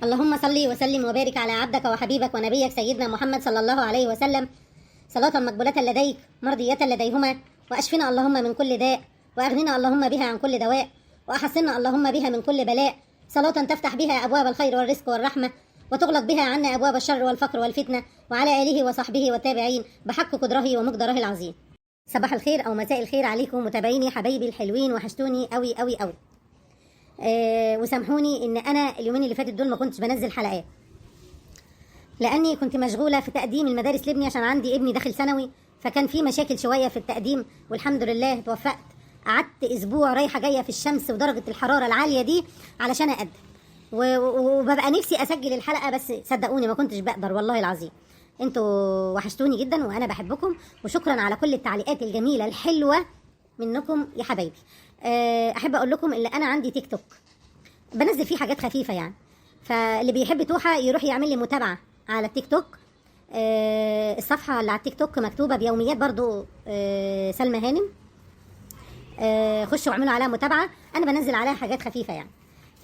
اللهم صل وسلم وبارك على عبدك وحبيبك ونبيك سيدنا محمد صلى الله عليه وسلم، صلاة مقبولة لديك مرضية لديهما، وأشفنا اللهم من كل داء، وأغننا اللهم بها عن كل دواء، وأحصنا اللهم بها من كل بلاء، صلاة تفتح بها أبواب الخير والرزق والرحمة، وتغلق بها عنا أبواب الشر والفقر والفتنة، وعلى آله وصحبه والتابعين بحق قدره ومقدره العظيم. صباح الخير أو مساء الخير عليكم متابعيني حبايبي الحلوين، وحشتوني قوي قوي قوي. وسامحوني ان انا اليومين اللي فاتت دول ما كنتش بنزل حلقات، لاني كنت مشغوله في تقديم المدارس لابني عشان عندي ابني داخل ثانوي، فكان في مشاكل شويه في التقديم، والحمد لله توفقت. قعدت اسبوع رايحه جايه في الشمس ودرجه الحراره العاليه دي علشان اقدم، وببقى نفسي اسجل الحلقه، بس صدقوني ما كنتش بقدر والله العظيم. انتوا وحشتوني جدا وانا بحبكم، وشكرا على كل التعليقات الجميله الحلوه منكم يا حبايبي. احب اقول لكم ان انا عندي تيك توك بنزل فيه حاجات خفيفه يعني، فاللي بيحب توحة يروح يعمل لي متابعه على التيك توك. الصفحه اللي على التيك توك مكتوبه بيوميات برضو سلمى هانم. خشوا واعملوا عليها متابعه، انا بنزل عليها حاجات خفيفه يعني.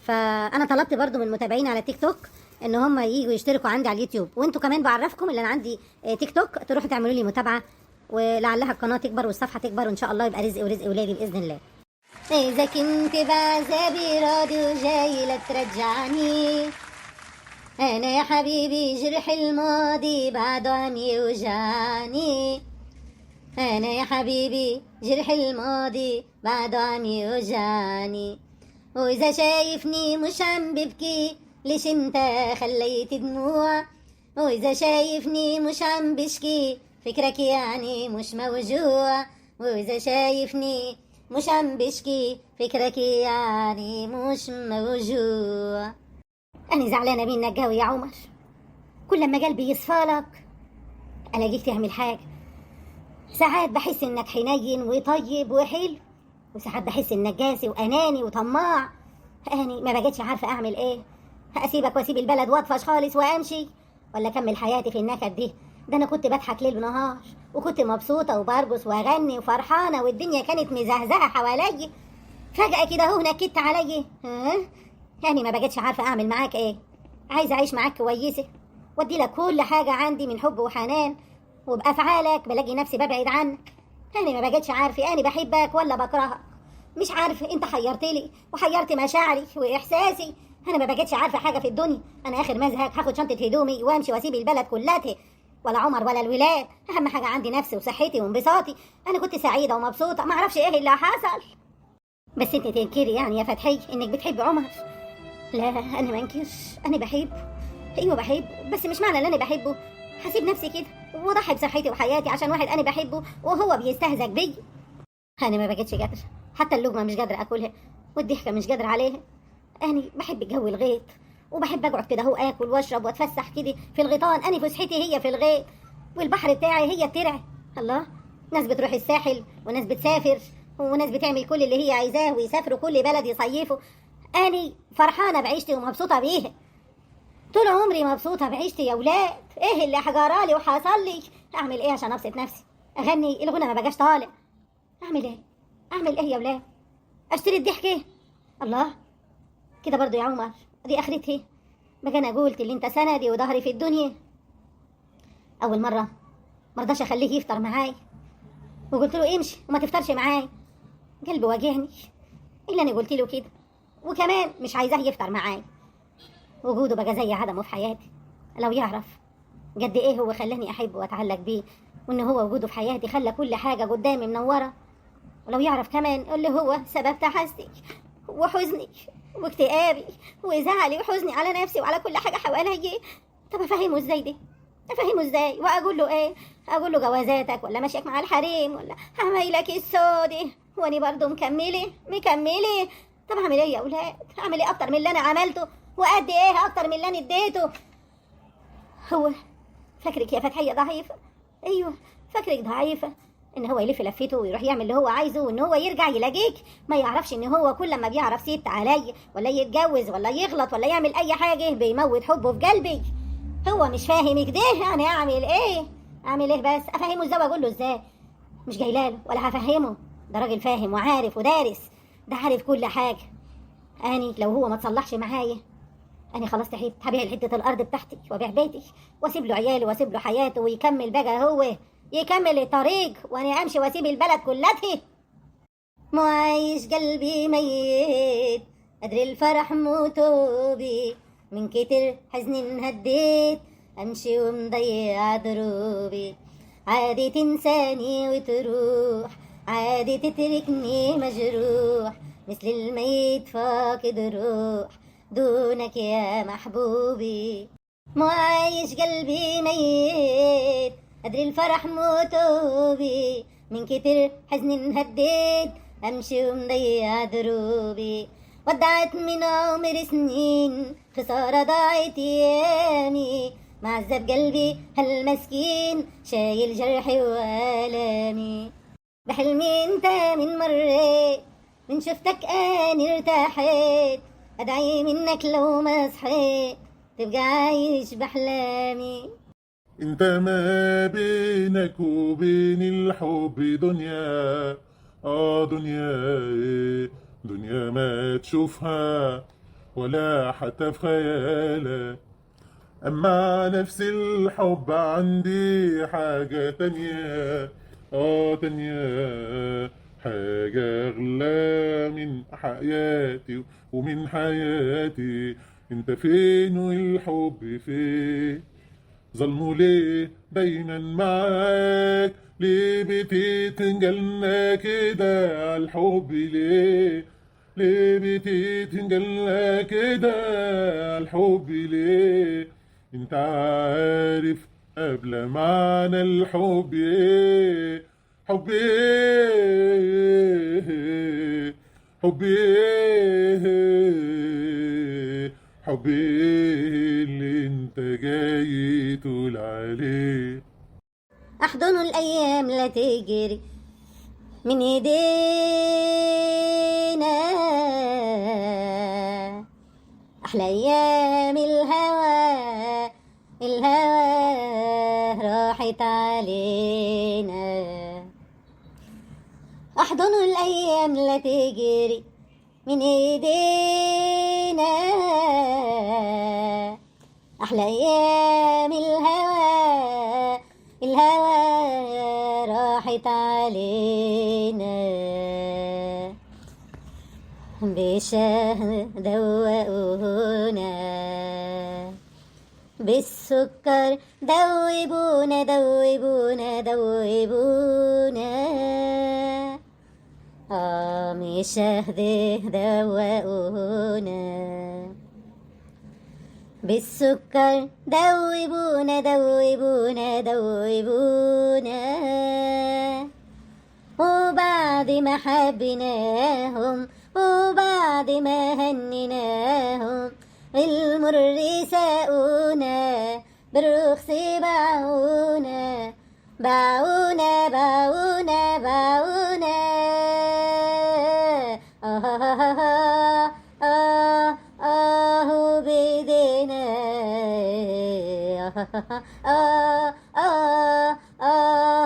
فانا طلبت برضو من المتابعين على التيك توك ان هم ييجوا يشتركوا عندي على اليوتيوب، وانتوا كمان بعرفكم اللي انا عندي تيك توك تروحوا تعملوا لي متابعه، ولعلها القناه تكبر والصفحه تكبر، وان شاء الله يبقى رزق ورزق ولادي باذن الله. إذا كنت بعذابي راضي وجاي لا ترجعني، أنا يا حبيبي جرح الماضي بعده عم يوجعني، أنا يا حبيبي جرح الماضي بعده عم يوجعني، وإذا شايفني مش عم ببكي ليش انت خليت دموع، وإذا شايفني مش عم بشكي فكرك يعني مش موجوع، وإذا شايفني مش عم بشكي فكرك يعني مش موجوع. أنا زعلانة منك قوي يا عمر، كل ما قلبي يصفالك ألاقيك تعمل حاجة. ساعات بحس إنك حنين وطيب وحلو، وساعات بحس إنك قاسي وأناني وطماع. أني ما بقتش عارفة أعمل إيه، أسيبك وأسيب البلد وأطفش خالص وأمشي، ولا أكمل حياتي في النكد دي؟ ده أنا كنت بضحك ليل ونهار، وكنت مبسوطة وبرقص وأغني وفرحانة، والدنيا كانت مزهزهة حواليا. فجأة كده هو نكدت عليا. يعني ما بقتش عارفة أعمل معاك إيه. عايزة أعيش معاك كويسة، وأدي لك كل حاجة عندي من حب وحنان، وبأفعالك بلاقي نفسي ببعد عنك. يعني ما بقتش عارفة أنا بحبك ولا بكرهك. مش عارفة، أنت حيرتلي وحيرت مشاعري وإحساسي. أنا ما بقتش عارفة حاجة في الدنيا. أنا آخر مزهق هاخد شنطة هدومي وأمشي وأسيب البلد كلها، ولا عمر ولا الولاد. أهم حاجة عندي نفسي وصحتي وانبساطي. أنا كنت سعيدة ومبسوطة، ما أعرفش إيه اللي حصل. بس أنت تنكري يعني يا فتحية إنك بتحبي عمر؟ لا أنا ما أنكرش، أنا بحبه. أيوة بحبه، بس مش معنى إن أنا بحبه هسيب نفسي كده وضحي بصحتي وحياتي عشان واحد أنا بحبه وهو بيستهزأ بيا. أنا ما بقتش قادرة، حتى اللقمة مش قادرة أكلها، والضحكة مش قادرة عليها. أنا بحب جو الغيط، وبحب أقعد كده هو آكل وأشرب وأتفسح كده في الغيطان. أنا فسحتي هي في الغيط، والبحر بتاعي هي الترع. الله، ناس بتروح الساحل وناس بتسافر وناس بتعمل كل اللي هي عايزاه ويسافروا كل بلد يصيفوا. أنا فرحانة بعيشتي ومبسوطة بيها، طول عمري مبسوطة بعيشتي يا ولاد. إيه اللي حجرالي وحصل لي؟ أعمل إيه عشان أبسط نفسي؟ أغني الغنى ما بقاش طالع. أعمل إيه؟ أعمل إيه يا ولاد؟ أشتري الضحكة؟ الله، كده برضو يا عمر دي آخرتي؟ بقى أنا قلت اللي أنت سندي وظهري في الدنيا. أول مرة مرضاش أخليه يفطر معاي، وقلت له امشي وما تفطرش معاي. قلبي واجعني إلا أنا قلت له كده، وكمان مش عايزاه يفطر معاي. وجوده بقى زي عدمه في حياتي. لو يعرف قد إيه هو خلاني أحبه وأتعلق بيه، وإن هو وجوده في حياتي خلى كل حاجة قدامي منورة. ولو يعرف كمان اللي هو سبب تحسني وحزني واكتئابي وزعلي وحزني على نفسي وعلى كل حاجة حواليا. طب أفهمه إزاي ده؟ أفهمه إزاي؟ وأقول له إيه؟ أقول له جوازاتك ولا ماشيك مع الحريم ولا عمايلك السودة، وأني برضه مكملة. طب أعمل إيه يا أولاد؟ أعمل إيه أكتر من اللي أنا عملته؟ وقد إيه أكتر من اللي أنا اديته؟ هو فاكرك يا فتحية ضعيفة؟ أيوه فاكرك ضعيفة، ان هو يلف لفته ويروح يعمل اللي هو عايزه، وان هو يرجع يلاقيك ما يعرفش ان هو كل ما بيعرف ست علي ولا يتجوز ولا يغلط ولا يعمل اي حاجه بيموت حبه في قلبي. هو مش فاهم كده. يعني اعمل ايه؟ اعمل ايه بس؟ افهمه ازاي واقول له ازاي؟ مش جايلاله ولا هفهمه، ده راجل فاهم وعارف ودارس، ده عارف كل حاجه. اني لو هو ما تصلحش معايا انا خلاص تحيت، هبيع حته الارض بتاعتي وابيع بيتي واسيب له عياله واسيب له حياته ويكمل بقى، هو يكمل الطريق وانا امشي واسيب البلد كلها. معايش قلبي ميت، أدري الفرح موتوا بي، من كتر حزن انهديت، أمشي ومضيع دروبي. عادي تنساني وتروح، عادي تتركني مجروح، مثل الميت فاقد الروح دونك يا محبوبي. معايش قلبي ميت، أدري الفرح موتوا بي، من كتر حزن انهديت، أمشي ومضيع دروبي. ودعت من عمر سنين، خسارة ضاعت أيامي، معذب قلبي هالمسكين شايل جرحي وآلامي. بحلمي انت من مريت، من شفتك أنا ارتاحيت، أدعي منك لو ما صحيت تبقى عايش بأحلامي. انت ما بينك وبين الحب دنيا، دنيا ايه، دنيا ما تشوفها ولا حتى في خيالك. اما نفس الحب عندي حاجة تانية، تانية، حاجة اغلى من حياتي ومن حياتي. انت فين والحب فين؟ ظلمه ليه دايما معاك؟ ليه بتتنجلنا كده عالحب؟ ليه بتتنجلنا كده عالحب؟ ليه؟ انت عارف قبل معنى الحب ايه؟ حب ايه؟ حب ايه؟ حب ايه اللي انت جاي تقول عليه؟ أحضن الأيام لا تجري من ايدينا، أحلى أيام الهوى، الهوى راحت علينا. أحضن الأيام لا تجري من ايدينا، أحلى أيام الهوى، الهوى راحت علينا. بشهد دوقونا، بالسكر دوبونا دوبونا دوبونا. مشهد دوقونا، بالسكر دوبونا دوبونا دوبونا. وبعد ما حبيناهم وبعد ما هنيناهم، المر ساقونا بالرخص باعونا، باعونا باعونا باعونا. بيدينا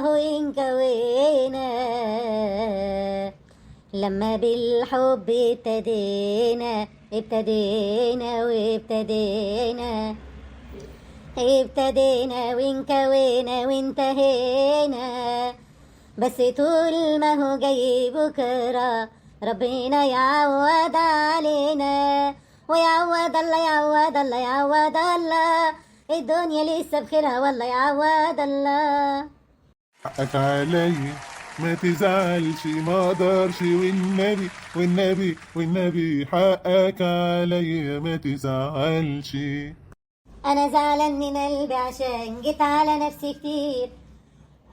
وينكوينا. لما بالحب ابتدينا وابتدينا، ابتدينا وانكوينا وانتهينا. بس طول ما هو جاي بكرة ربنا يعوض علينا، ويعوض الله يعوض الله يعوض الله، الدنيا لسه بخيرها والله يعوض الله. حقك علي ما تزعلش، ما اقدرش، والنبي والنبي والنبي حقك علي ما تزعلش. انا زعلان من قلبي عشان جيت على نفسي كتير،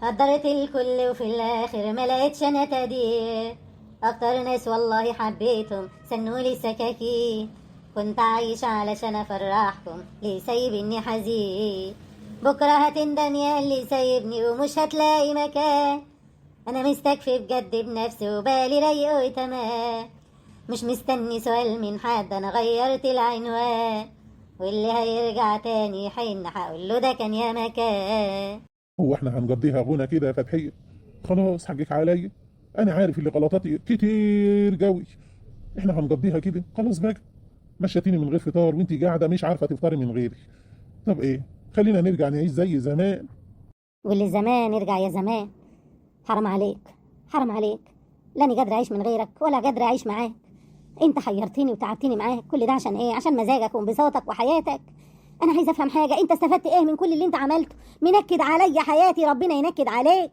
قدرت الكل وفي الاخر ما لقيتش انا تقدير. اكتر ناس والله حبيتهم سنولي سكاكين، كنت عايش علشان افرحكم، ليه سايبني حزين؟ بكره هتندم يا اللي سايبني ومش هتلاقي مكان. انا مستكفي بجد بنفسي وبالي رايق وتمام، مش مستني سؤال من حد، انا غيرت العنوان، واللي هيرجع تاني حين هقول له ده كان يا مكان. هو احنا هنقضيها غنى كده يا فتحية؟ خلاص حقك عليا، انا عارف اللي غلطاتي كتير قوي. احنا هنقضيها كده خلاص بقى، مشيتيني من غير فطار وانت قاعده مش عارفه تفطري من غيري. طب ايه، خلينا نرجع نعيش زي زمان. واللي زمان يرجع يا زمان. حرام عليك، حرام عليك، لاني قادرة أعيش من غيرك ولا قادرة أعيش معاك. أنت حيرتني وتعبتني معاك، كل ده عشان إيه؟ عشان مزاجك وانبساطك وحياتك. أنا عايزة أفهم حاجة، أنت استفدت إيه من كل اللي أنت عملته؟ منكد عليا حياتي، ربنا ينكد عليك.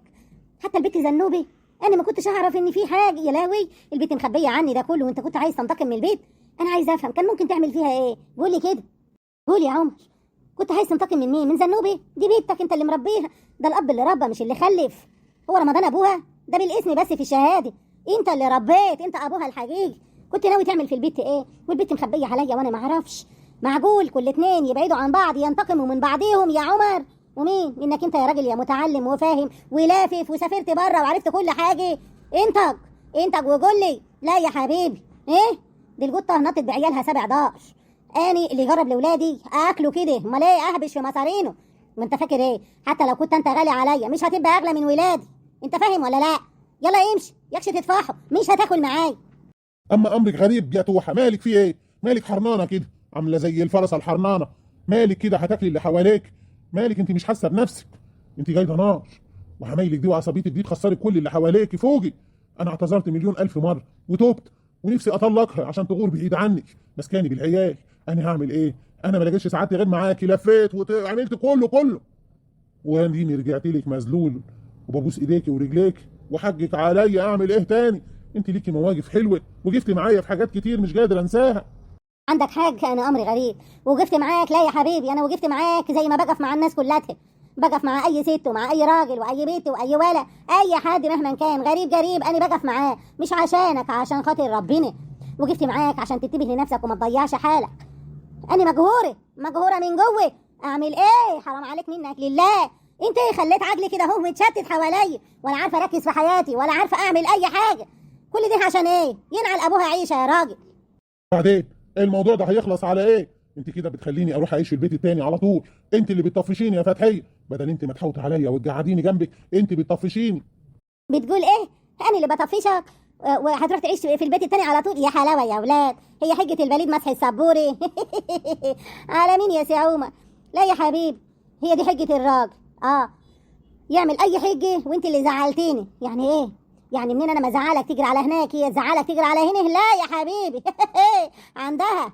حتى البت زنوبي أنا ما كنتش أعرف إن في حاجة، يا لاوي البت مخبية عني ده كله وأنت كنت عايز تنتقم من البيت. أنا عايزة أفهم كان ممكن تعمل فيها إيه؟ قولي كده، قولي يا عمر. كنت عايز تنتقم من مين؟ من زنوبي؟ دي بنتك انت اللي مربيها، ده الاب اللي ربى مش اللي خلف. هو رمضان ابوها؟ ده بالاسم بس في الشهاده. انت اللي ربيت، انت ابوها الحقيقي. كنت ناوي تعمل في البيت ايه؟ والبيت مخبيه عليا وانا ما اعرفش. معقول كل اتنين يبعدوا عن بعض ينتقموا من بعضهم يا عمر؟ ومين انك انت يا راجل يا متعلم وفاهم ولافف وسافرت بره وعرفت كل حاجه. انتج وقول لي. لا يا حبيبي، ايه دي القطه نطت بعيالها 7 دار. اني اللي يجرب لاولادي اكله كده، امال ايه اهبش في مصارينه؟ وانت فاكر ايه؟ حتى لو كنت انت غالي عليا مش هتبقى اغلى من ولادي. انت فاهم ولا لا؟ يلا امشي يكش تتفاحوا، مش هتاكل معايا. اما امرك غريب يا توحه، مالك في ايه؟ مالك حرنانه كده، عامله زي الفرسه الحرنانه. مالك كده هتاكلي اللي حواليك؟ مالك انت مش حاسه بنفسك؟ انت جايده نار، وعمايلك دي وعصبيتك دي تخسري كل اللي حواليك. فوقي، انا اعتذرت مليون الف مره وتوبت، ونفسي اطلقها عشان تغور بعيد عني، مسكاني بالعيال. انا هعمل ايه؟ انا ما لقيتش سعادتي غير معاكي، لفيت وعملت كله واديني رجعت لك مذلول وببوس ايديكي ورجليكي وحقك عليا. اعمل ايه تاني؟ انت ليكي مواقف حلوه وقفتي معايا في حاجات كتير مش قادر انساها. عندك حاج، انا امري غريب وقفت معاك. لا يا حبيبي، انا وقفت معاك زي ما بقف مع الناس كلها، بقف مع اي ست ومع اي راجل واي بيت واي ولا اي حد مهما كان غريب انا بقف معاه، مش عشانك، عشان خاطر ربنا. وقفت معاك عشان تنتبه لنفسك وما تضيعش حالك. انا مجهوره من جوه. اعمل ايه؟ حرام عليك منك لله. انت ايه خليت عقلي كده اهو متشتت حواليا، ولا عارفه اركز في حياتي ولا عارفه اعمل اي حاجه. كل ده عشان ايه؟ ينعل ابوها عيشه يا راجل. بعدين الموضوع ده هيخلص على ايه؟ انت كده بتخليني اروح اعيش في البيت التاني على طول. انت اللي بتطفشيني يا فتحيه، بدل انت ما تحوطي عليا وتقعديني جنبك انت بتطفشيني. بتقول ايه؟ انا اللي بطفشك وهتروح تعيش في البيت التاني على طول؟ يا حلاوه يا اولاد، هي حجه البليد مسح السبوري؟ على مين يا سعومه؟ لا يا حبيبي، هي دي حجه الراجل. يعمل اي حجه وانت اللي زعلتيني. يعني ايه؟ يعني منين انا ما زعلك تجري على هناك هي تزعلك تجري على هنا؟ لا يا حبيبي. عندها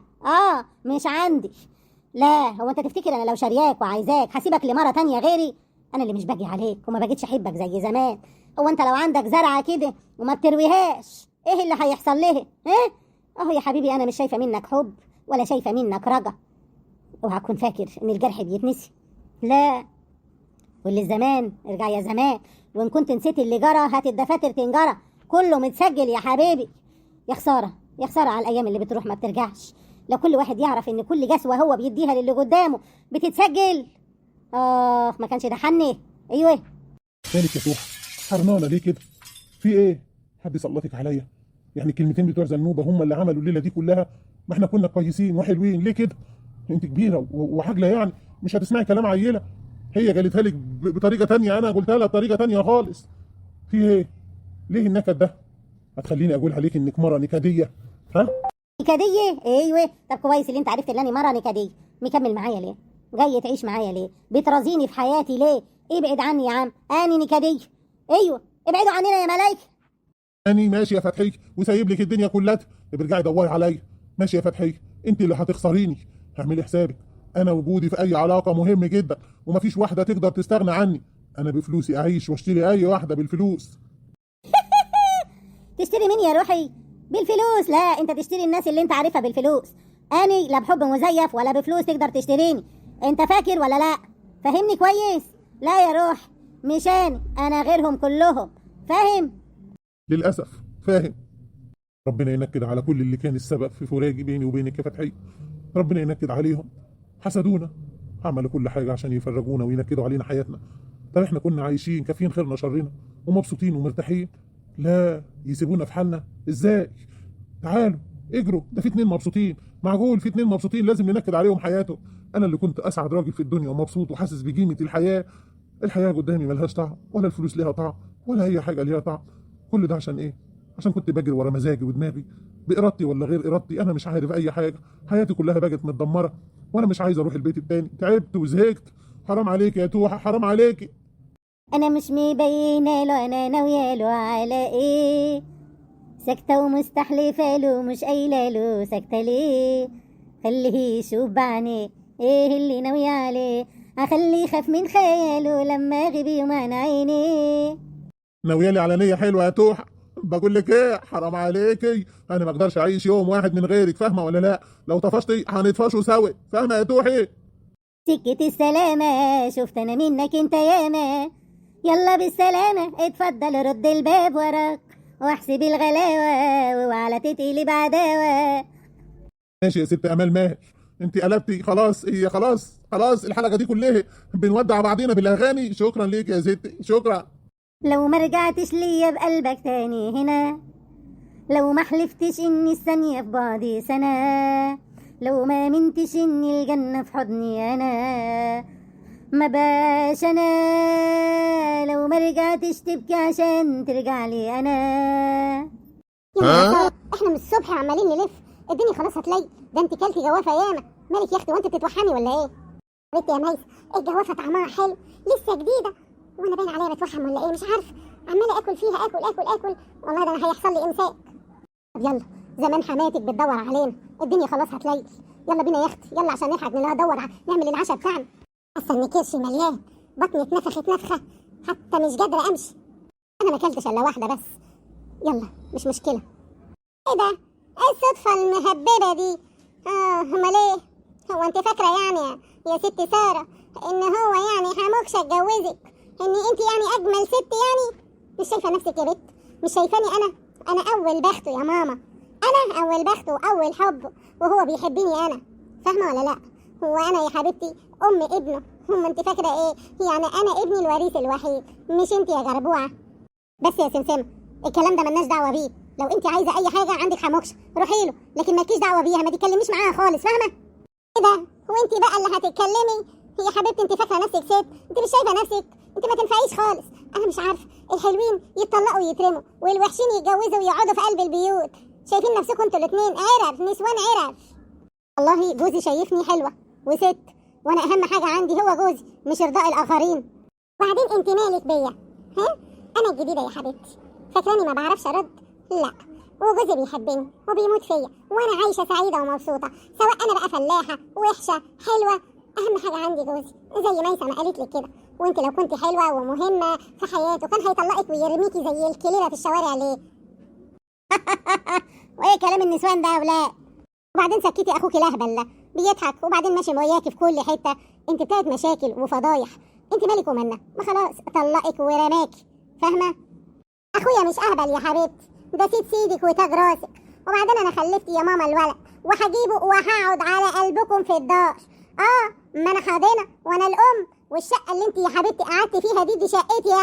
مش عندي. لا، هو انت تفتكر انا لو شارياك وعايزاك هسيبك لمره تانية غيري؟ انا اللي مش باجي عليك وما بقيتش احبك زي زمان. هو انت لو عندك زرعه كده وما بترويهاش ايه اللي هيحصل لها؟ اهو يا حبيبي انا مش شايفه منك حب ولا شايفه منك رجا. اوعى تكون فاكر ان الجرح بيتنسي. لا، واللي زمان ارجع يا زمان، وان كنت نسيت اللي جرى هات الدفاتر تنجرى، كله متسجل يا حبيبي. يا خساره، يا خساره على الايام اللي بتروح ما بترجعش. لو كل واحد يعرف ان كل جسوه هو بيديها للي قدامه بتتسجل، ما كانش ده حني. ايوه. مالك يا توحه؟ حرنانه ليه كده؟ في ايه؟ حد سلطك عليا؟ يعني الكلمتين بتوع زنوبه هم اللي عملوا الليله دي كلها؟ ما احنا كنا كويسين وحلوين، ليه كده؟ انت كبيره وعاجله، يعني مش هتسمعي كلام عيله. هي قالتها لك بطريقه تانية، انا قلتها لها بطريقه تانية خالص. في ايه؟ ليه النكد ده؟ هتخليني اقول عليك انك مره نكديه؟ ها؟ نكديه؟ ايوه. طب كويس اللي انت عرفت ان انا مره نكديه. مكمل معايا ليه؟ جاي تعيش معايا ليه؟ بترازيني في حياتي ليه؟ ابعد عني يا عم، اني نكديه. ايوه، ابعدوا عننا يا ملايكه. اني ماشي يا فتحيه وسايب لك الدنيا كلها، برجعي دوري عليا. ماشي يا فتحيه، انت اللي هتخسريني. اعملي حسابك، انا وجودي في اي علاقه مهم جدا ومفيش واحده تقدر تستغنى عني. انا بفلوسي اعيش واشتري اي واحده بالفلوس. تشتري مين يا روحي؟ بالفلوس؟ لا، انت تشتري الناس اللي انت عارفها بالفلوس. اني لا بحب مزيف ولا بفلوس تقدر تشتريني. انت فاكر ولا لا؟ فهمني كويس. لا يا روح، مش انا غيرهم كلهم. فاهم؟ للاسف فاهم. ربنا ينكد على كل اللي كان السبب في فراقي بيني وبينك يا فتحيه. ربنا ينكد عليهم، حسدونا، عملوا كل حاجه عشان يفرجونا وينكدوا علينا حياتنا. طب احنا كنا عايشين كافيين خيرنا شرنا ومبسوطين ومرتاحين، لا يسيبونا في حالنا ازاي؟ تعالوا اجروا، ده في 2 مبسوطين. معقول في 2 مبسوطين لازم ننكد عليهم حياتهم؟ انا اللي كنت اسعد راجل في الدنيا ومبسوط وحاسس بقيمه الحياه. الحياه قدامي ملهاش طعم، ولا الفلوس ليها طعم، ولا اي حاجه ليها طعم. كل ده عشان ايه؟ عشان كنت بجري ورا مزاجي ودماغي. بارادتي ولا غير ارادتي انا مش عارف اي حاجه. حياتي كلها بقت متدمره، وانا مش عايز اروح البيت التاني. تعبت وزهقت. حرام عليك يا توحه، حرام عليكي. انا مش مبينه له انا ناويه له على ايه، ساكته ومستحلفه له مش قايله له ساكته ليه. خليه يشوف بعينيه ايه اللي ناوي عليه، هخليه يخاف من خياله لما اغيب يوم عن عينيه. ناويالي على نيه حلوه يا توحه. بقول لك ايه، حرام عليكي. انا ما اقدرش اعيش يوم واحد من غيرك، فاهمه ولا لا؟ لو طفشتي هنطفشوا سوا، فاهمه يا توحي؟ سكة السلامة شفت انا منك انت ياما، يلا بالسلامة اتفضل رد الباب وراك، واحسب الغلاوة وعلى تتقلب عداوة. ماشي يا ست امال ماهر، انت قلبتي خلاص. هي خلاص الحلقه دي كلها بنودع بعضينا بالاغاني. شكرا ليك يا ستي، شكرا. لو ما رجعتش ليا بقلبك تاني هنا، لو ما حلفتش اني الثانية في بعدي سنة، لو ما منتش اني الجنة في حضني انا، ما باش انا، لو ما رجعتش تبكي عشان ترجع لي انا. يا نهار احنا من الصبح عمالين نلف، الدنيا خلاص هتلي. ده انت كلتي جوافه ياما. مالك يا اختي وانت بتتوحمي ولا ايه؟ بنتي يا ميس، الجوافه طعمها حلو لسه جديده، وانا باين عليا بتوحم ولا ايه مش عارفه. عماله اكل فيها اكل والله ده انا هيحصل لي امساك. طب يلا، زمان حماتك بتدور علينا، الدنيا خلاص هتليل. يلا بينا يا اختي، يلا عشان نلحق ندور نعمل العشاء بتاعنا. حاسه ان كرشي مليان، بطني اتنفخت نفخه، حتى مش قادره امشي. انا ما اكلتش الا واحده بس. يلا مش مشكله. ايه ده؟ ايه الصدفه المهببه دي؟ امال ايه؟ هو انت فاكره يعني يا ست ساره ان هو يعني هموكش اتجوزك، ان انت يعني اجمل ست يعني؟ مش شايفه نفسك يا بت؟ مش شايفاني انا اول بخته يا ماما، انا اول بخته واول حبه، وهو بيحبني انا، فاهمه ولا لا؟ هو انا يا حبيبتي ام ابنه، هم انت فاكره ايه؟ يعني انا ابني الوريث الوحيد، مش انت يا جربوعه. بس يا سمسمه الكلام ده ملناش دعوه بيه، لو انت عايزه اي حاجه عندك حموكشه روحي له، لكن مالكيش دعوه بيها، ما تتكلميش معاها خالص، فاهمه؟ ايه ده؟ وانت بقى اللي هتتكلمي؟ يا حبيبتي انت فاكره نفسك ست؟ انت مش شايفه نفسك؟ انت ما تنفعيش خالص. انا مش عارفه، الحلوين يتطلقوا ويترموا، والوحشين يتجوزوا ويقعدوا في قلب البيوت. شايفين نفسكم انتوا الاثنين عرف، نسوان عرف. والله جوزي شايفني حلوه وست، وانا اهم حاجه عندي هو جوزي، مش ارضاء الاخرين. وبعدين انت مالك بيا؟ ها؟ انا الجديده يا حبيبتي، فاكراني ما بعرفش ارد؟ لا، وجوزي بيحبني وبيموت فيا، وانا عايشه سعيده ومبسوطه، سواء انا بقى فلاحه وحشه حلوه، اهم حاجه عندي جوزي، زي ميسه ما قالت لك كده. وانت لو كنت حلوه ومهمه في حياته كان هيطلقك ويرميكي زي الكليله في الشوارع ليه؟ وايه كلام النسوان ده يا ولاد؟ وبعدين سكتي اخوكي الاهبل ده بيضحك وبعدين ماشي وياكي في كل حته. انت بتاعت مشاكل وفضايح، انت مالك ومالنا؟ ما خلاص طلقك ورماكي، فاهمه؟ اخويا مش اهبل يا حبيبتي، ده سيد سيدك وتاج راسك. وبعدين انا خلفت يا ماما الولد، وهجيبه وهقعد على قلبكم في الدار. ما انا حاضنه وانا الام، والشقه اللي انت يا حبيبتي قعدتي فيها دي شقتي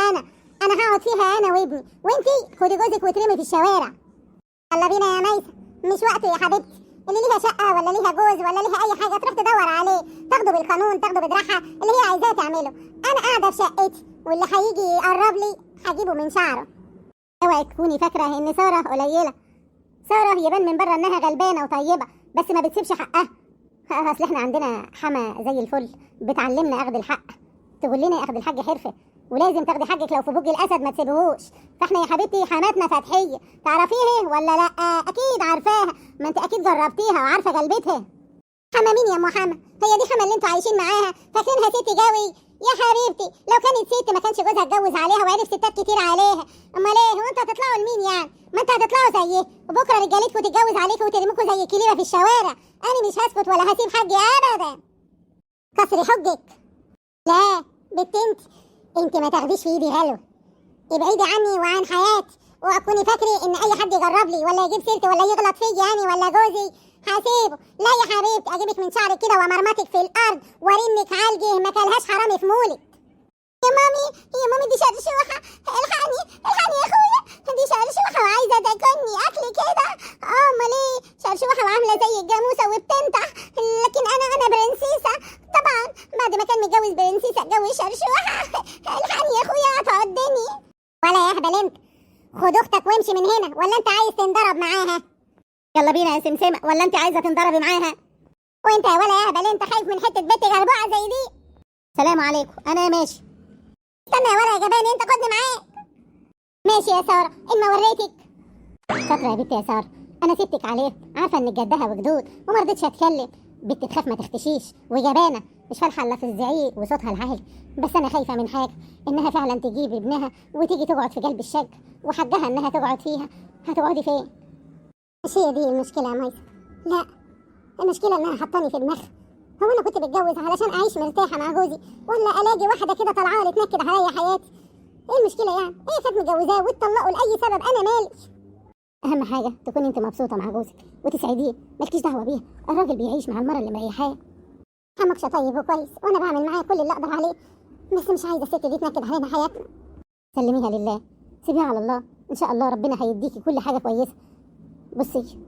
انا هقعد فيها انا وابني، وانتي خدي جوزك وترمي في الشوارع. يلا بينا يا ميسه، مش وقته يا حبيبتي. اللي ليها شقه ولا ليها جوز ولا ليها اي حاجه تروح تدور عليه، تاخده بالقانون تاخده بدراعها اللي هي عايزاه تعمله. انا قاعده في شقتي، واللي هيجي يقرب لي هجيبه من شعره. اوعي تكوني فاكره ان ساره قليله، ساره يبان من بره انها غلبانه وطيبه، بس ما بتسيبش حقها. اصل احنا عندنا حما زي الفل بتعلمنا اخذ الحق، تقول لنا اخذ الحق حرفه، ولازم تاخدي حقك لو في بوج الاسد ما تسيبهوش. فاحنا يا حبيبتي حماتنا فتحيه، تعرفيها ولا لا؟ اكيد عارفاها، ما انت اكيد جربتيها وعارفه غلبتها. حما مين يا ام حما؟ هي دي حما اللي انتوا عايشين معاها فاكرينها ست جوي؟ يا حبيبتي لو كانت ست ما كانش جوزها اتجوز عليها وعرف ستات كتير عليها. امال ايه؟ هو انتوا هتطلعوا لمين يعني؟ ما انتوا هتطلعوا زيه، وبكره رجالتكم تتجوز عليكم وترميكوا زي الكليبه في الشوارع. انا مش هسكت ولا هسيب حقي ابدا. كسري حجك. لا بنت انت ما تاخديش في ايدي غلوه، ابعدي عني وعن حياتي، واكوني فاكري ان اي حد يجرب لي ولا يجيب سيرتي ولا يغلط فيا يعني ولا جوزي هسيبه. لا يا حبيبتي، اجيبك من شعرك كده ومرمطك في الارض وارنك عالجه ما كلهاش حرامي في مولك. يا مامي دي شرشوحه، الحقني يا اخويا، دي شرشوحه وعايزه تاكلني اكل كده. امال ايه؟ شرشوحه وعامله زي الجاموسه وبتنطح، لكن انا برنسيسه طبعا. بعد ما كان متجوز برنسيسه اتجوز شرشوحه. الحقني يا اخويا هتعضني. ولا يا اهبل انت، خد اختك وامشي من هنا، ولا انت عايز تنضرب معاها؟ يلا بينا يا سمسمة، ولا انت عايزة تنضربي معاها؟ وانت يا ولا يا هبل، انت خايف من حتة بنت جربوعة زي دي؟ سلام عليكم، انا ماشي. استنى يا ولا يا جبان، انت خدني معاك. ماشي يا سارة، إما وريتك. شاطرة يا بنت يا سارة، أنا سبتك عليه، عارفة إنك جدها وجدود وما رضيتش أتكلم. بنت تخاف ما تختشيش وجبانة، مش فالحة إلا في الزعيق وصوتها العالي. بس أنا خايفة من حاجة، إنها فعلا تجيب ابنها وتيجي تقعد في قلب الشقة، وحجها إنها تقعد فيها. هتقعدي فين؟ مش هي دي المشكلة يا ميسة، لا، المشكلة إنها حطاني في دماغها. هو أنا كنت بتجوز علشان أعيش مرتاحة مع جوزي، ولا ألاقي واحدة كده طالعة لي تنكد عليا حياتي؟ ايه المشكلة يعني؟ ايه كانت متجوزاه واتطلقوا لأي سبب، أنا مالي. أهم حاجة تكوني أنت مبسوطة مع جوزك وتسعديه، مالكيش دعوة بيها. الراجل بيعيش مع المرة اللي مريحاه. حمكشة طيب وكويس، وأنا بعمل معاه كل اللي أقدر عليه، بس مش عايزة الست دي تنكد علينا حياتنا. سلميها لله، سيبيها على الله، إن شاء الله ربنا هيديكي كل حاجة كويسة. بصي،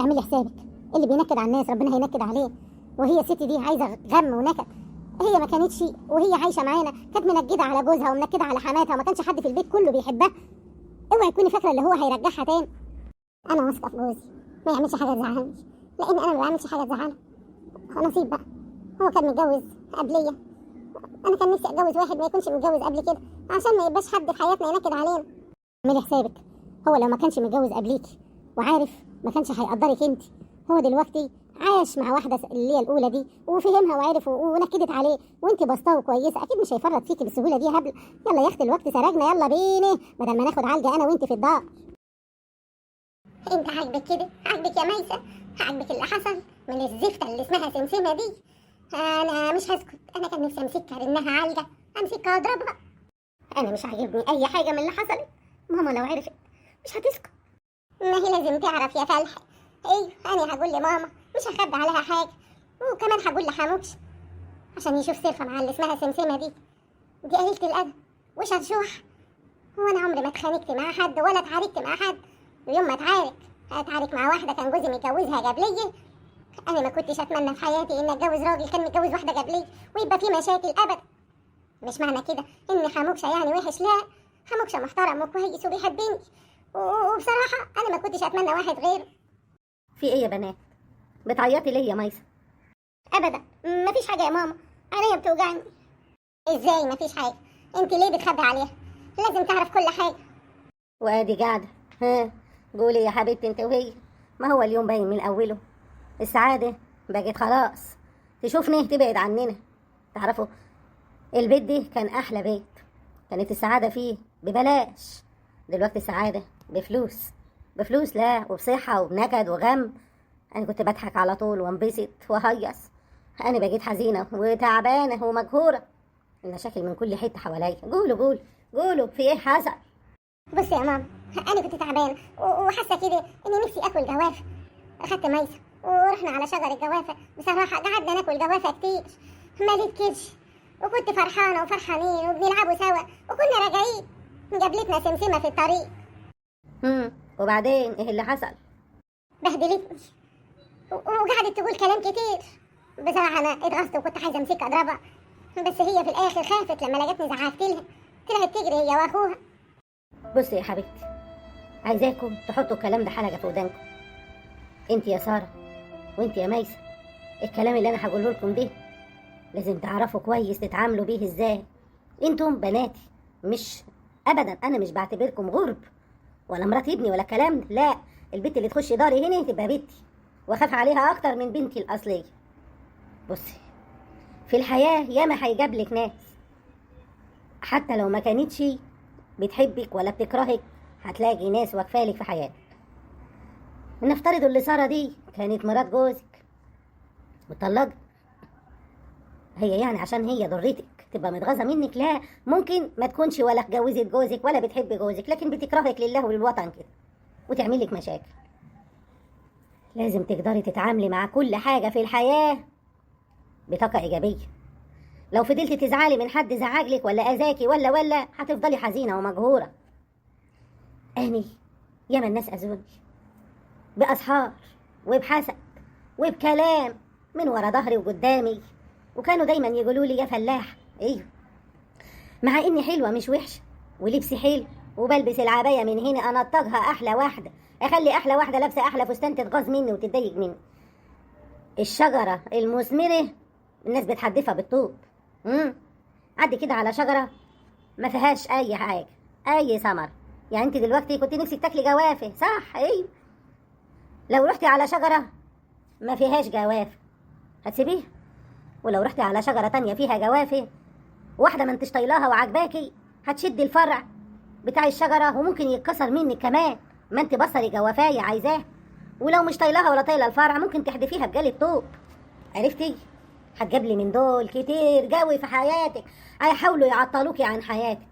اعملي حسابك، اللي بينكد على الناس ربنا هينكد عليه. وهي الست دي عايزة غم ونكد. هي ما كانتش وهي عايشه معانا كانت منكده على جوزها ومنكده على حماتها، وما كانش حد في البيت كله بيحبها. اوعي تكوني فاكره اللي هو هيرجعها تاني. انا واثقه في جوزي، ما يعملش حاجه تزعلني، لان انا ما بعملش حاجه تزعله. نصيب بقى، هو كان متجوز قبليه، انا كان نفسي اتجوز واحد ما يكونش متجوز قبل كده، عشان ما يبقاش حد في حياتنا ينكد علينا. اعملي حسابك، هو لو ما كانش متجوز قبليكي وعارف، ما كانش هيقدرك انت. هو دلوقتي عايش مع واحده اللي هي الاولى دي، وفهمها وعرف ونكدت عليه، وانت بسطاه كويسه، اكيد مش هيفرط فيكي بالسهوله دي يا هبل. يلا يا اختي، الوقت سرقنا، يلا بينا بدل ما ناخد علقه انا وانت في الدار. انت عاجبك كده؟ عاجبك يا ميسه؟ عاجبك اللي حصل من الزفته اللي اسمها سمسمه دي؟ انا مش هسكت، انا كان نفسي امسكها لانها علقه، امسكها واضربها. انا مش عاجبني اي حاجه من اللي حصلت. ماما لو عرفت مش هتسكت. ما هي لازم تعرف يا فلح. ايوه، انا هقول لماما، مش هخبي عليها حاجه، وكمان هقول لحموكش عشان يشوف سيرفه مع اللي اسمها سمسمه دي قليله الادب وش هتشوح. هو انا عمري ما اتخانقت مع حد ولا اتعاركت مع حد، ويوم ما اتعارك مع واحده كان جوزي متجوزها قبليه. انا ما كنتش اتمنى في حياتي ان اتجوز راجل كان متجوز واحده قبليه ويبقى في مشاكل ابدا. مش معنى كده ان حموكشه يعني وحش، لا، حموكشه محترم وكويس وبيحبني، وبصراحه انا ما كنتش اتمنى واحد غيره. في ايه يا بنات؟ بتعيطي ليه يا ميسة؟ ابدا مفيش حاجه يا ماما، عينيا بتوجعني. ازاي مفيش حاجه؟ انت ليه بتخبي عليها؟ لازم تعرف كل حاجه. وادي قاعده، ها، قولي يا حبيبتي انت وهي. ما هو اليوم باين من اوله، السعاده بقت خلاص تشوفني تبعد عننا. تعرفوا البيت دي كان احلى بيت، كانت السعاده فيه ببلاش. دلوقتي السعاده بفلوس، بفلوس لا، وبصحه وبنكد وغم. انا كنت بضحك على طول وانبسط وهيص، انا بقيت حزينه وتعبانه ومقهوره. المشاكل من كل حته حواليا. قولوا قولوا قولوا، في ايه حصل؟ بصي يا ماما، انا كنت تعبانه وحاسه كده اني نفسي اكل جوافه. اخدت ميسه ورحنا على شجر الجوافه، بصراحه قعدنا ناكل جوافه كتير ما لقيتكش، وكنت فرحانه وفرحانين وبنلعبوا سوا وكنا راجعين، قابلتنا سمسمه في الطريق. وبعدين ايه اللي حصل؟ بهدلتني وقعدت تقول كلام كتير. بصراحه انا اتغصت وكنت عايزه امسكها اضربها، بس هي في الاخر خافت لما لقيتني زعقت لها، طلعت تجري هي واخوها. بصي يا حبيبتي، عايزاكم تحطوا الكلام ده حلقه في ودانكم. انت يا ساره وانت يا ميسه، الكلام اللي انا هقوله لكم ده لازم تعرفوا كويس تتعاملوا بيه ازاي. انتم بناتي، مش ابدا، انا مش بعتبركم غرب ولا مرات ابني ولا الكلام ده، لا. البنت اللي تخش داري هنا تبقى بنتي، واخاف عليها اكتر من بنتي الاصليه. بصي، في الحياه ياما هيجابلك ناس حتى لو ما كانتش بتحبك ولا بتكرهك، هتلاقي ناس واقفالك في حياتك. نفترض اللي ساره دي كانت مرات جوزك وطلقت، هي يعني عشان هي ضرتك تبقى متغاظه منك؟ لا، ممكن ما تكونش ولا اتجوزت جوزك ولا بتحب جوزك، لكن بتكرهك لله وللوطن كده وتعمل لك مشاكل. لازم تقدري تتعاملي مع كل حاجه في الحياه بطاقه ايجابيه. لو فضلتي تزعلي من حد زعجلك ولا اذاكي ولا هتفضلي حزينه ومقهوره. اني ياما الناس اذوني باسحار وبحسد وبكلام من ورا ظهري وقدامي، وكانوا دايما يقولوا لي يا فلاح. ايوه، مع اني حلوه مش وحشه ولبسي حلو وبلبس العبايه من هنا انطقها احلى واحده، اخلي احلى واحده لابسه احلى فستان تتغاظ مني وتتضايق مني. الشجره المثمره الناس بتحدفها بالطوب. عدي كده على شجره ما فيهاش اي حاجه، اي ثمر. يعني انت دلوقتي كنت نفسك تاكلي جوافه، صح؟ ايوه. لو رحتي على شجره ما فيهاش جوافه هتسيبيها، ولو رحتي على شجره تانية فيها جوافه واحده ما انتش طايلاها وعجباكي هتشدي الفرع بتاع الشجره وممكن يتكسر منك كمان، ما انت بصري جوافايه عايزاه. ولو مش طايلاها ولا طايله الفرع ممكن تحدفيها بجالة طوب. عرفتي؟ هتجابلي من دول كتير جوي في حياتك هيحاولوا يعطلوكي عن حياتك.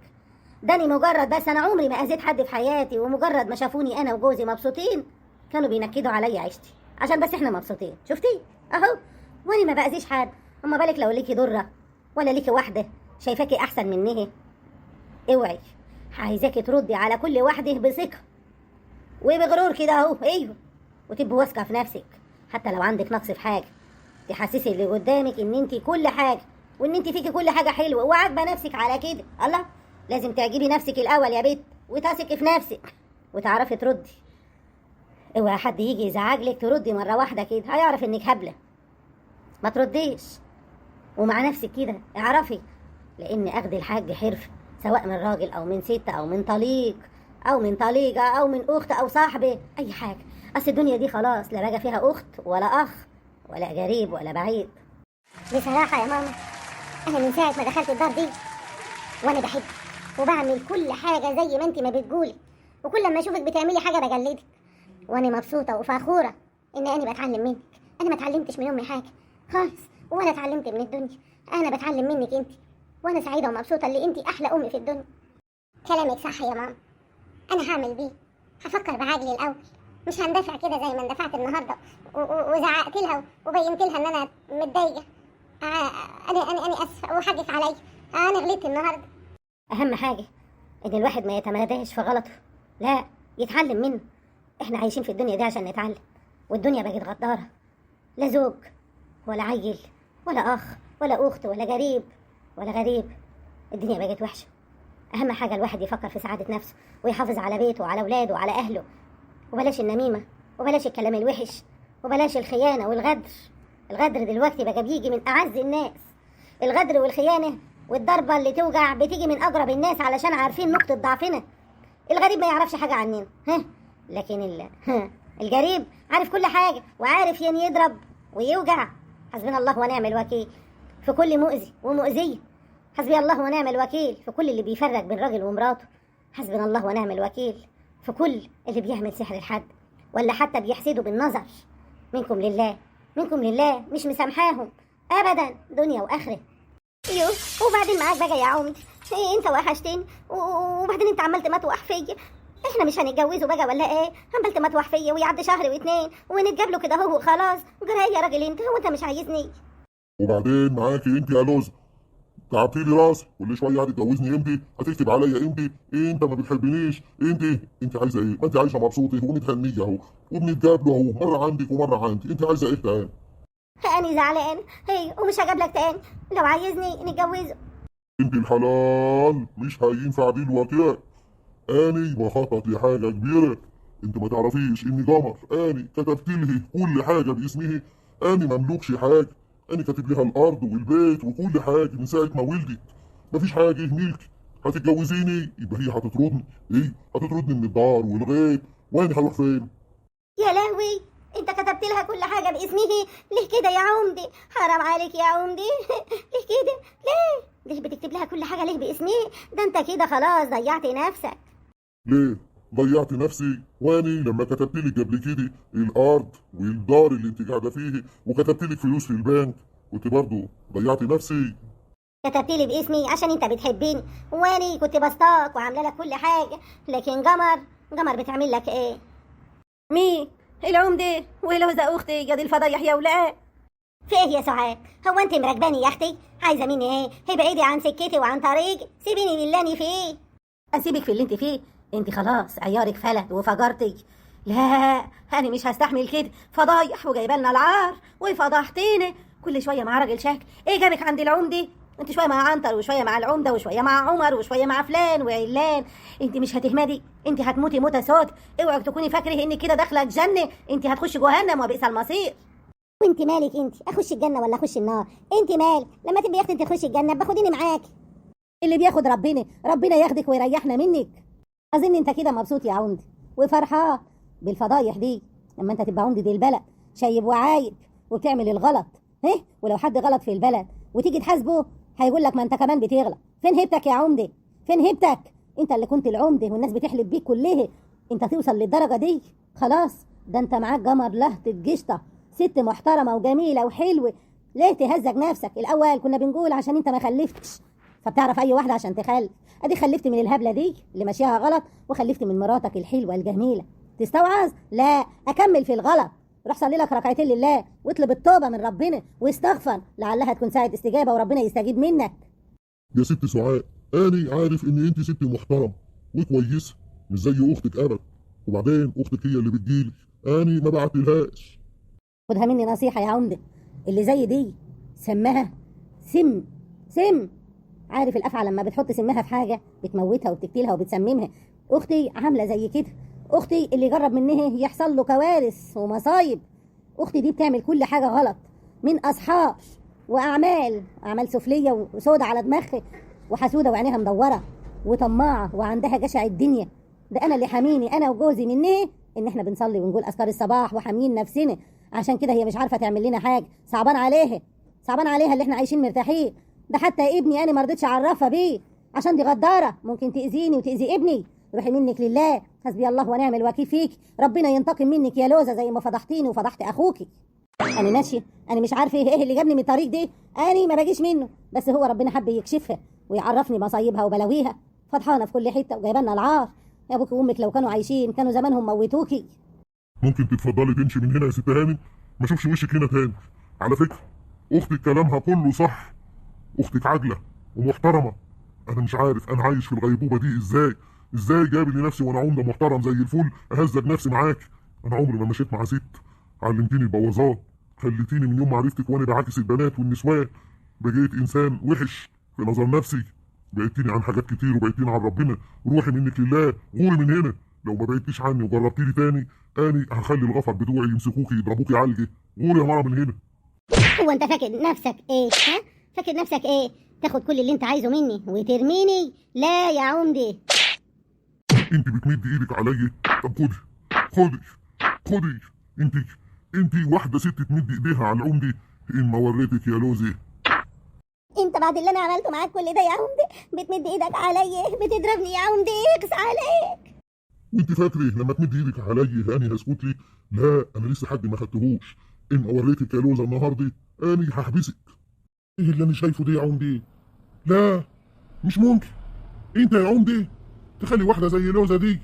داني مجرد بس انا عمري ما اذيت حد في حياتي، ومجرد ما شافوني انا وجوزي مبسوطين كانوا بينكدوا عليا عيشتي عشان بس احنا مبسوطين. شفتي اهو، وانا ما باذيش حد. اما بالك لو ليكي ضره ولا ليكي واحده شايفاكي احسن منها، اوعي، عايزاكي تردي على كل واحده بثقه وبغرور كده اهو. ايوه، وتبقي واثقه في نفسك حتى لو عندك نقص في حاجه، تحسسي اللي قدامك ان انت كل حاجه وان انت فيكي كل حاجه حلوه وعاجبه نفسك على كده. الله، لازم تعجبي نفسك الاول يا بنت وتثقي في نفسك وتعرفي تردي. اوعى حد يجي يزعجلك تردي مره واحده كده، هيعرف انك هبله. ما ترديش، ومع نفسك كده اعرفي لان اخذ الحاج حرف، سواء من راجل او من ست او من طليق او من طليقه او من اخت او صاحبه، اي حاجه. اصل الدنيا دي خلاص لا بقى فيها اخت ولا اخ ولا قريب ولا بعيد. بصراحة يا ماما أنا من ساعة ما دخلت الدار دي وأنا بحبك وبعمل كل حاجة زي ما أنت ما بتقولي، وكل ما أشوفك بتعملي حاجة بجلدك، وأنا مبسوطة وفخورة إن أنا بتعلم منك. أنا ما اتعلمتش من أمي حاجة خالص، ولا اتعلمت من الدنيا، أنا بتعلم منك أنت، وأنا سعيدة ومبسوطة اللي أنت أحلى أم في الدنيا. كلامك صح يا ماما، أنا هعمل بيه، هفكر بعقلي الأول، مش هندفع كده زي ما اندفعت النهارده وزعقت لها وبينت لها ان انا متضايقه. انا اسفه وحقك عليا، انا غلطت النهارده. اهم حاجه ان الواحد ما يتماداش في غلطه، لا يتعلم منه. احنا عايشين في الدنيا دي عشان نتعلم، والدنيا بقت غداره، لا زوج ولا عيل ولا اخ ولا اخت ولا قريب ولا غريب. الدنيا بقت وحشه. اهم حاجه الواحد يفكر في سعاده نفسه ويحافظ على بيته وعلى اولاده وعلى اهله، وبلاش النميمه وبلاش الكلام الوحش وبلاش الخيانه والغدر. الغدر دلوقتي بقى بيجي من اعز الناس. الغدر والخيانه والضربه اللي توجع بتيجي من اقرب الناس علشان عارفين نقطه ضعفنا. الغريب ما يعرفش حاجه عننا، لكن الجريب عارف كل حاجه وعارف يضرب ويوجع. حسبنا الله ونعم الوكيل في كل مؤذي ومؤذيه. حسبي الله ونعم الوكيل في كل اللي بيفرق بين راجل ومراته. حسبنا الله ونعم الوكيل في كل اللي بيعمل سحر لحد ولا حتى بيحسده بالنظر. منكم لله، منكم لله، مش مسامحاهم ابدا دنيا واخره. يو، وبعدين معاك بقى يا عمد، انت وحشتني وبعدين انت عمال تمطوح فيا. احنا مش هنتجوزوا بقى ولا ايه؟ عمال تمطوح فيا ويعدي شهر واتنين ونتقابلوا كده هو خلاص. جرى يا راجل انت، هو انت مش عايزني؟ وبعدين معاكي انت يا لوزة، تعبتي لي راسي، كل شويه هتتجوزني امتى؟ هتكتب عليا امتى؟ انت ما بتحبنيش انت عايزه ايه؟ ما انت عايشه مبسوطه ومتهنيه اهو وبنتقابلوا اهو، مره عندك ومره عندي، انت عايزه ايه تاني؟ انا زعلان ومش هجيب تاني. لو عايزني نتجوزه. انت الحلال مش هينفع دلوقتي. اني بخطط لحاجه كبيره، انت ما تعرفيش اني قمر. اني كتبت له كل حاجه باسمه، اني مملوكش حاجه، اني كاتب لها الارض والبيت وكل حاجه من ساعه ما ولدت. مفيش حاجه ملكي. هتتجوزيني يبقى هي هتطردني، هتطردني من الدار والغيط، وانا هروح فين؟ يا لهوي، انت كتبت لها كل حاجه باسمه؟ ليه كده يا عمدي؟ حرام عليك يا عمدي. ليه كده؟ ليه بتكتب لها كل حاجه ليه باسمه؟ ده انت كده خلاص ضيعت نفسك. ليه ضيعت نفسي؟ واني لما كتبت لك قبل كده الارض والدار اللي انت قاعده فيه وكتبت لك فلوس في البنك كنت برضه ضيعت نفسي. كتبت لي باسمي عشان انت بتحبني، واني كنت بسطاك وعامله لك كل حاجه، لكن قمر بتعمل لك ايه؟ مين العمده ولوزه اختي يا دي الفضايح يا ولا؟ في ايه يا سعاد؟ هو انت مراكباني يا اختي؟ عايزه مني ايه؟ ابعدي عن سكتي وعن طريقي، سيبيني باللي انا فيه. اسيبك في اللي انت فيه؟ انت خلاص عيارك فلت وفجرتي. لا انا مش هستحمل كده، فضايح وجايبه لنا العار وفضحتيني كل شويه مع راجل شكل. ايه جابك عند العمده انت شويه مع عنتر وشويه مع العمده وشويه مع عمر وشويه مع فلان وعلان. انت مش هتهمدي، انت هتموتي موته سود. اوعك تكوني فاكره انك كده داخله الجنه، انت هتخشي جهنم وبئس المصير. وانت مالك انت؟ اخش الجنه ولا اخش النار؟ انت مالك؟ لما تبقي يا اختي انت تخشي الجنه باخديني معاكي. اللي بياخد ربنا ياخدك ويريحنا منك. اظن انت كده مبسوط يا عمدي وفرحان بالفضايح دي. لما انت تبقى عمدة البلد شايب وعايب وبتعمل الغلط، ولو حد غلط في البلد وتيجي تحاسبه هيقول لك ما انت كمان بتغلط. فين هيبتك يا عمدة؟ فين هيبتك؟ انت اللي كنت العمدة والناس بتحلف بيك كلها، انت توصل للدرجة دي؟ خلاص، ده انت معاك جمر لهطة قشطة، ست محترمة وجميلة وحلوة. ليه تهزج نفسك؟ الاول كنا بنقول عشان انت ما خلفتش، فبتعرف اي واحده عشان تخلف. ادي خلفت من الهبله دي اللي ماشيها غلط، وخلفت من مراتك الحلوه الجميله. تستوعظ؟ لا، اكمل في الغلط. روح صلي لك ركعتين لله واطلب التوبه من ربنا واستغفر، لعلها تكون ساعه استجابه وربنا يستجيب منك. يا ست سعاد، أنا عارف إن أنت ست محترمة وكويسة مش زي أختك أبدا، وبعدين أختك هي اللي بتجيلي، أنا ما بعتلهاش. خدها مني نصيحه يا عمده، اللي زي دي سمها سم. عارف الافعى لما بتحط سمها في حاجه بتموتها وبتقتلها وبتسممها؟ اختي عامله زي كده. اختي اللي يجرب منها يحصل له كوارث ومصايب. اختي دي بتعمل كل حاجه غلط، من اصحاب واعمال سفليه وسودة على دماغها، وحسوده وعينيها مدوره وطماعه وعندها جشع الدنيا. ده انا اللي حاميني انا وجوزي منها ان احنا بنصلي ونقول اذكار الصباح وحامين نفسنا. عشان كده هي مش عارفه تعمل لنا حاجه. صعبان عليها اللي احنا عايشين مرتاحين. ده حتى ابني انا ما رضيتش اعرفها بيه عشان دي غداره ممكن تاذيني وتاذي ابني. روحي منك لله، حسبي الله ونعم الوكيل فيك. ربنا ينتقم منك يا لوزه زي ما فضحتيني وفضحت اخوكي. انا ماشيه، انا مش عارفه ايه اللي جابني من الطريق دي، انا ما باجيش منه، بس هو ربنا حب يكشفها ويعرفني مصايبها وبلاويها. فضحانه في كل حته وجايبانا العار. يا ابوك وامك لو كانوا عايشين كانوا زمانهم موتوكي. ممكن تتفضلي تمشي من هنا يا ست هانم؟ ما اشوفش وشك هنا تاني. على فكرة أختك كلامها كله صح، أختك عاجلة ومحترمة. أنا مش عارف أنا عايش في الغيبوبة دي إزاي جايب لنفسي وأنا عمدة محترم زي الفل أهزج نفسي معاك. أنا عمري ما مشيت مع ست. علمتيني البوظات، خليتيني من يوم ما عرفتك وأنا بعاكس البنات والنسوان. بقيت إنسان وحش في نظر نفسي، بعدتيني عن حاجات كتير وبعدتيني عن ربنا. روحي منك لله، غوري من هنا. لو ما بعدتيش عني وجربتيلي تاني أنا هخلي الغفر بتوعي يمسكوكي يضربوكي علقة. غوري يا مرة من هنا. هو انت فاكر نفسك ايه؟ ها؟ فاكر نفسك ايه؟ تاخد كل اللي انت عايزه مني وترميني؟ لا يا عمدي. انت بتمد ايدك عليا؟ طب خدي. انت واحده ست تمد ايديها على العمدي؟ ان ما وريتك يا لوزي. انت بعد اللي انا عملته معاك كل ده يا عمدي بتمد ايدك عليا؟ بتضربني يا عمدي؟ اقص عليك. وانت فاكره لما تمد ايدك عليا انا هسكت لي؟ لا، انا لسه حد ما خدتهوش. ان ما وريتك يا لوزه النهارده انا هحبسك. ايه اللي انا شايفه ده يا عمدي؟ لا، مش ممكن. انت يا عمدي تخلي واحده زي لوزه دي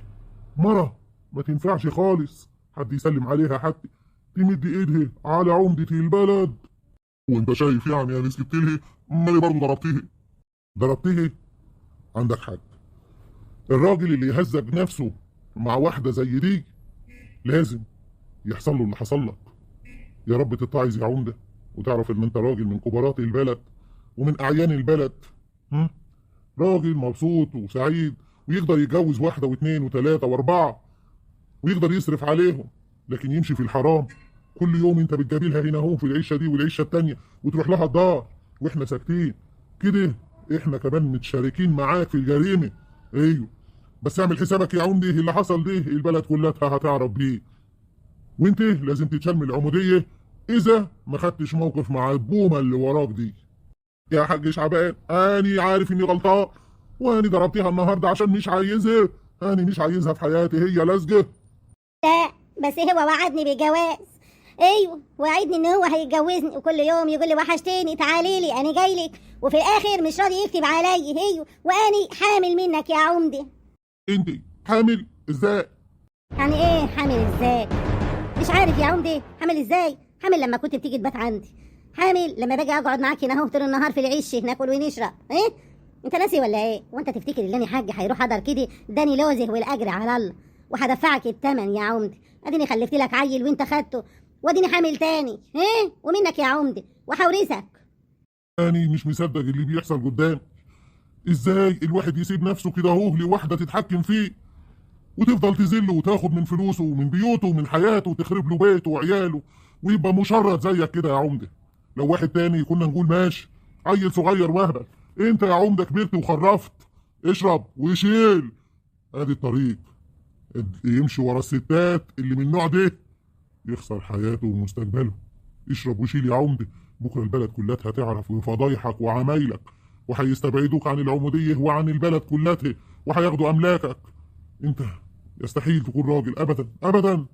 مرة ما تنفعش خالص حد يسلم عليها، حتى تمد ايدها على عمدة البلد. وانت شايف يعني انا سكت لها؟ امال برضه ضربتها؟ عندك حق. الراجل اللي يهزج نفسه مع واحدة زي دي لازم يحصل له اللي حصل لك. يا رب تتعظ يا عمدة وتعرف ان انت راجل من كبارات البلد ومن اعيان البلد، راجل مبسوط وسعيد ويقدر يتجوز واحدة واثنين وثلاثة واربعة ويقدر يصرف عليهم، لكن يمشي في الحرام. كل يوم انت بتجابلها هنا اهو في العيشة دي والعيشة التانية وتروح لها الدار واحنا ساكتين كده. احنا كمان متشاركين معاك في الجريمة. ايوه، بس اعمل حسابك يا عمدي اللي حصل ده البلد كلها هتعرف بيه، وانت لازم تتشال من العمودية اذا ما خدتش موقف مع البومة اللي وراك دي. يا حاج شعبان، اني عارف اني غلطان واني ضربتيها النهارده عشان مش عايزها. اني مش عايزها في حياتي، هي لازقه. لا بس هو وعدني بالجواز. ايوه وعدني ان هو هيتجوزني، وكل يوم يقول لي وحشتيني تعالي لي انا جاي لك، وفي الاخر مش راضي يكتب عليا. ايوه واني حامل منك يا عمدي. انت حامل ازاي؟ يعني ايه حامل ازاي؟ مش عارف يا عمدي حامل ازاي؟ حامل لما كنت بتيجي تبات عندي، حامل لما باجي اقعد معاك هنا اهو طول النهار في العش ناكل ونشرب. ايه انت ناسي ولا ايه؟ وانت تفتكر ان انا حاج هيروح حضر كده؟ داني لوزه والاجر على الله، وهدفعك الثمن يا عمدي. اديني خلفت لك عيل وانت خدته، واديني حامل تاني. ايه ومنك يا عمدي وحورثك. أنا مش مصدق اللي بيحصل قدامي. ازاي الواحد يسيب نفسه كده اهو لواحدة تتحكم فيه وتفضل تذله وتاخد من فلوسه ومن بيوته ومن حياته وتخرب له بيته وعياله ويبقى مشرد زيك كده يا عمده؟ لو واحد تاني كنا نقول ماشي، عيل صغير وهبل. انت يا عمده كبرت وخرفت، اشرب وشيل. ادي الطريق اللي يمشي ورا الستات اللي من النوع ده يخسر حياته ومستقبله. اشرب وشيل يا عمده، بكره البلد كلها هتعرف وفضايحك وعمايلك، وهيستبعدوك عن العموديه وعن البلد كلها، وهياخدوا املاكك. انت يستحيل تكون راجل ابدا ابدا.